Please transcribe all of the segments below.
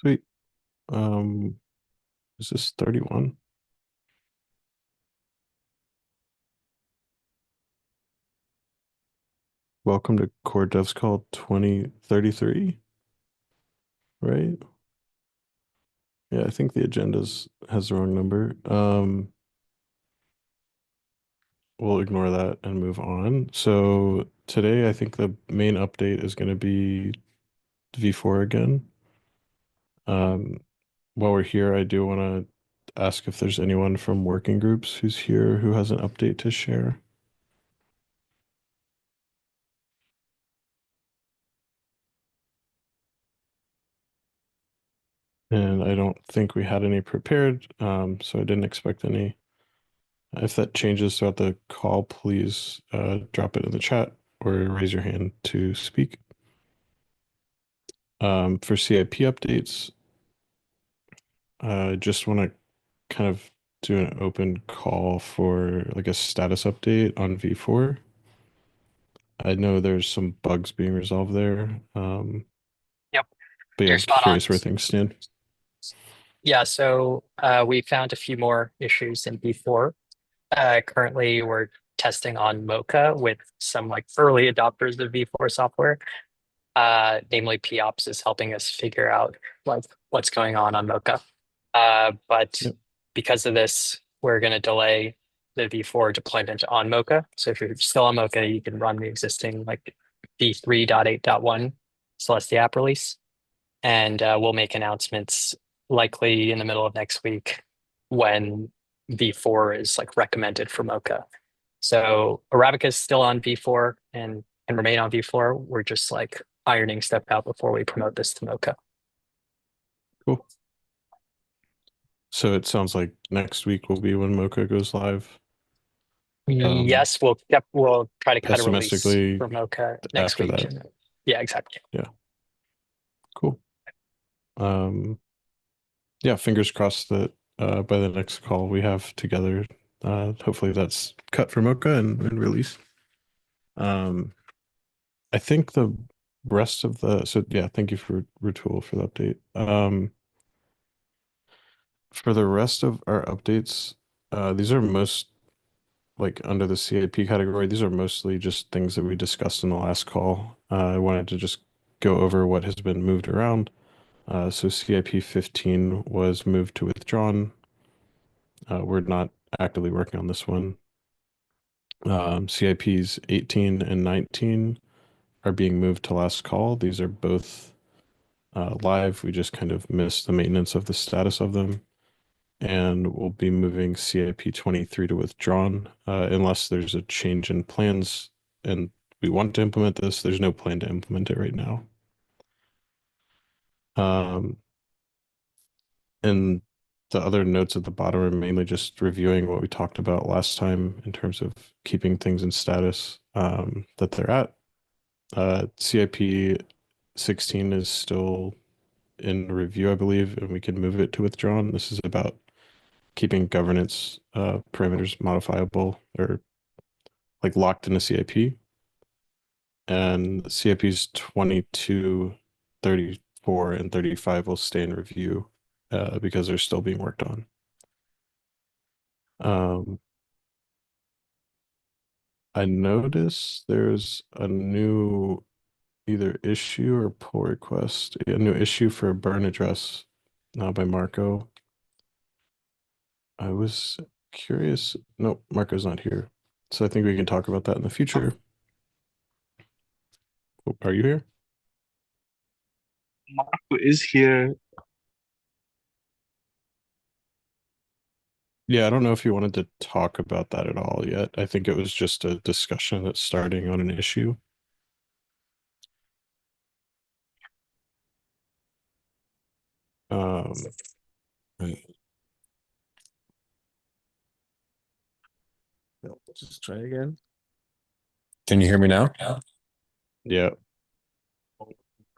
Sweet. Um, is this 31? Welcome to Core Devs Call 2033, right? Yeah, I think the agenda's has the wrong number. We'll ignore that and move on. So today I think the main update is going to be V4 again. Um, while we're here, I do want to ask if there's anyone from working groups who's here who has an update to share. And I don't think we had any prepared, so I didn't expect any. If that changes throughout the call, please drop it in the chat or raise your hand to speak. For CIP updates, I just want to kind of do an open call for like a status update on V4. I know there's some bugs being resolved there. Yep, But yeah, you're I'm spot on. curious where things stand. Yeah, so we found a few more issues in V4. Currently, we're testing on Mocha with some like early adopters of V4 software. Namely, POps is helping us figure out like what's going on Mocha. But Yep. because of this, we're going to delay the V4 deployment on Mocha. So if you're still on Mocha, you can run the existing like V3.8.1 Celestia app release. And we'll make announcements likely in the middle of next week when V4 is like recommended for Mocha. So Arabica is still on V4 and can remain on V4. We're just like ironing stuff out before we promote this to Mocha. Cool. So it sounds like next week will be when Mocha goes live. Um, Yes, we'll try to cut a release Pessimistically for Mocha next after week. that. And yeah, exactly. Yeah, cool. Um, yeah, fingers crossed that by the next call we have together, hopefully that's cut for Mocha and released. Um, I think the rest of the so yeah, thank you for Retool for the update. For the rest of our updates, these are most like under the CIP category. These are mostly just things that we discussed in the last call. I wanted to just go over what has been moved around. So CIP 15 was moved to withdrawn. We're not actively working on this one. CIPs 18 and 19 are being moved to last call. These are both live. We just kind of missed the maintenance of the status of them. And we'll be moving CIP 23 to withdrawn unless there's a change in plans and we want to implement this. There's no plan to implement it right now. Um, and the other notes at the bottom are mainly just reviewing what we talked about last time in terms of keeping things in status that they're at. CIP 16 is still in review, I believe, and we can move it to withdrawn. This is about keeping governance parameters modifiable or like locked in a CIP. And CIPs 22, 34, and 35 will stay in review because they're still being worked on. Um, I noticed there's a new either issue or pull request, a new issue for a burn address by Marco. I was curious. No, Marco's not here. So I think we can talk about that in the future. Oh, are you here? Marco is here. Yeah, I don't know if you wanted to talk about that at all yet. I think it was just a discussion that's starting on an issue. Um, Right. No, just try again. Can you hear me now? yeah,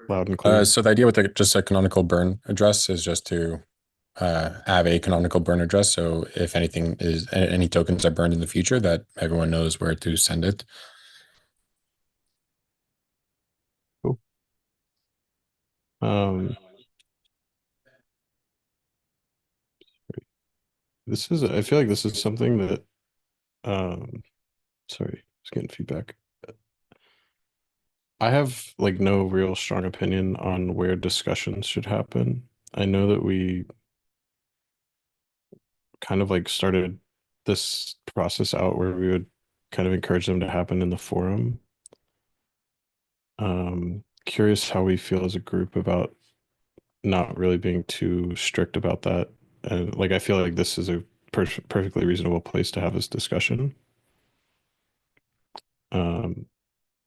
loud and clear. So the idea with just a canonical burn address is just to have a canonical burn address. So if anything is any tokens are burned in the future, that everyone knows where to send it. Cool. Um, I feel like this is something that, sorry, I was getting feedback. I have like no real strong opinion on where discussions should happen. I know that we kind of like started this process out where we would kind of encourage them to happen in the forum. Curious how we feel as a group about not really being too strict about that. And like, I feel like this is a perfectly reasonable place to have this discussion. Um,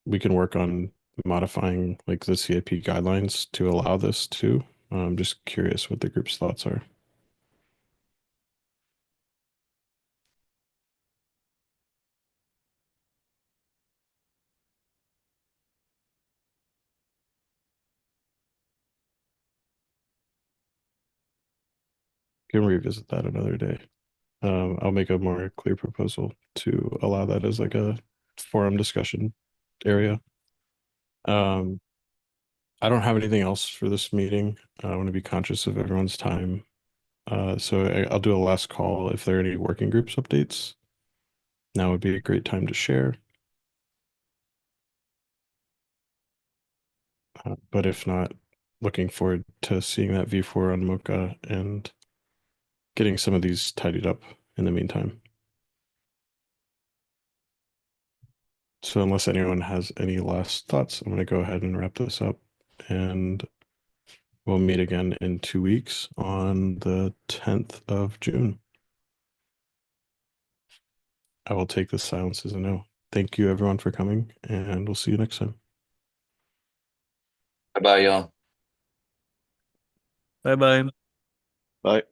we can work on modifying like the CIP guidelines to allow this too. I'm just curious what the group's thoughts are. Can revisit that another day. I'll make a more clear proposal to allow that as like a forum discussion area. Um, I don't have anything else for this meeting. I want to be conscious of everyone's time. So I'll do a last call if there are any working groups updates. Now would be a great time to share. But if not, looking forward to seeing that V4 on Mocha and getting some of these tidied up in the meantime. So unless anyone has any last thoughts, I'm going to go ahead and wrap this up, and we'll meet again in 2 weeks on the 10th of June. I will take the silence as a no. Thank you everyone for coming, and we'll see you next time. Bye bye, y'all. Bye bye. Bye.